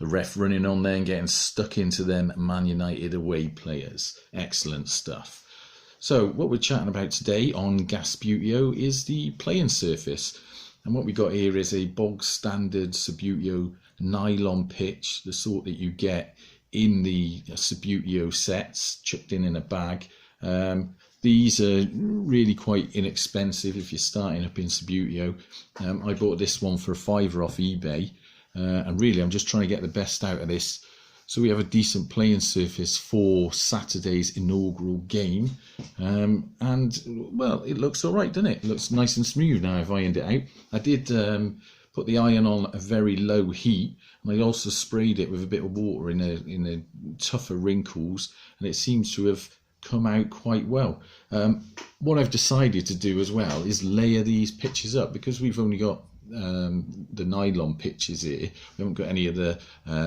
the ref running on there and getting stuck into them Man United away players. Excellent stuff. So what we're chatting about today on Gasputio is the playing surface. And what we got here is a bog standard Subbuteo nylon pitch, the sort that you get in the Subbuteo sets, chucked in a bag. These are really quite inexpensive if you're starting up in Subbuteo. I bought this one for £5 off eBay, and really I'm just trying to get the best out of this. So we have a decent playing surface for Saturday's inaugural game, and well, it looks all right, doesn't it? It looks nice and smooth now. I've ironed it out. I did put the iron on a very low heat, and I also sprayed it with a bit of water in the tougher wrinkles, and it seems to have come out quite well. What I've decided to do as well is layer these pitches up, because we've only got the nylon pitches here. We haven't got any of the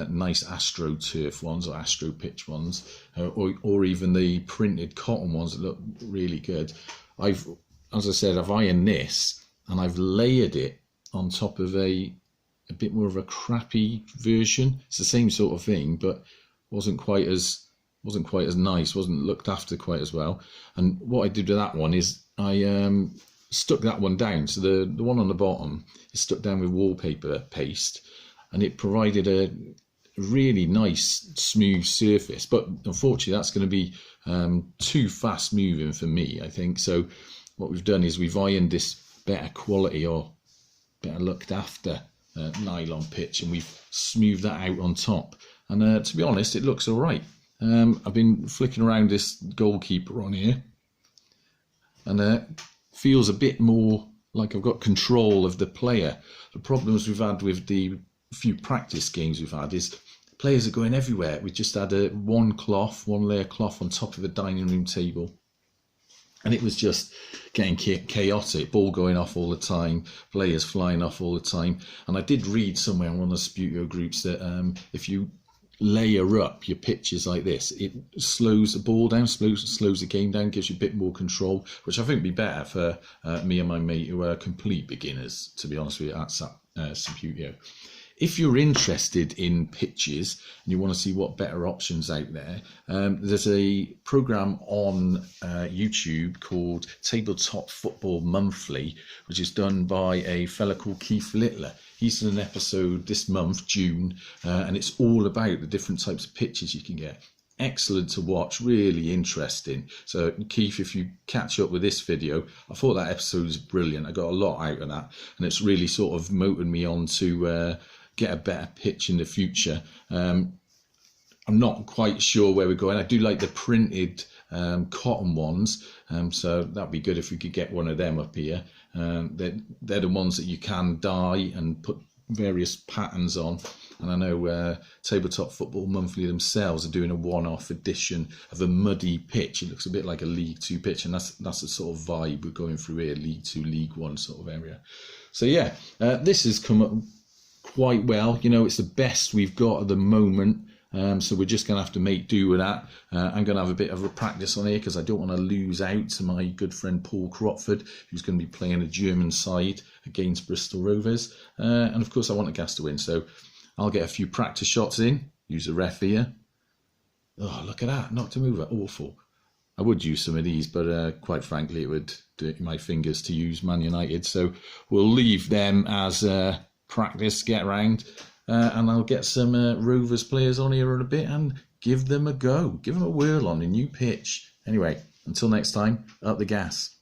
nice AstroTurf ones or Astro pitch ones, or even the printed cotton ones that look really good. As I said, I've ironed this and I've layered it on top of a bit more of a crappy version. It's the same sort of thing, but wasn't quite as nice, wasn't looked after quite as well. And what I did with that one is I stuck that one down. So the one on the bottom is stuck down with wallpaper paste, and it provided a really nice smooth surface. But unfortunately that's going to be too fast moving for me, I think. So what we've done is we've ironed this better quality or better looked after nylon pitch, and we've smoothed that out on top. And to be honest, it looks all right. I've been flicking around this goalkeeper on here, and feels a bit more like I've got control of the player. The problems we've had with the few practice games we've had is players are going everywhere. We just had one layer cloth on top of a dining room table, and it was just getting chaotic, ball going off all the time, players flying off all the time. And I did read somewhere in one of the Subbuteo groups that if you layer up your pitches like this, it slows the ball down, slows the game down, gives you a bit more control, which I think would be better for me and my mate who are complete beginners, to be honest with you, at Subbuteo. If you're interested in pitches and you want to see what better options out there, there's a program on YouTube called Tabletop Football Monthly, which is done by a fella called Keith Littler. He's done an episode this month, June, and it's all about the different types of pitches you can get. Excellent to watch, really interesting. So Keith, if you catch up with this video, I thought that episode was brilliant. I got a lot out of that, and it's really sort of motored me on to get a better pitch in the future. I'm not quite sure where we're going. I do like the printed cotton ones, so that'd be good if we could get one of them up here. They're the ones that you can dye and put various patterns on, and I know Tabletop Football Monthly themselves are doing a one-off edition of a muddy pitch. It looks a bit like a League 2 pitch, and that's the sort of vibe we're going through here, League 2, League 1 sort of area. So yeah, this has come up quite well. You know, it's the best we've got at the moment. So we're just going to have to make do with that. I'm going to have a bit of a practice on here because I don't want to lose out to my good friend Paul Cropford, who's going to be playing a German side against Bristol Rovers. And of course I want the Gas to win, so I'll get a few practice shots in, use the ref here. Oh, look at that, knocked him over, awful. I would use some of these, but quite frankly it would do it in my fingers to use Man United. So we'll leave them as practice, get round. And I'll get some Rovers players on here in a bit and give them a go. Give them a whirl on a new pitch. Anyway, until next time, up the gas.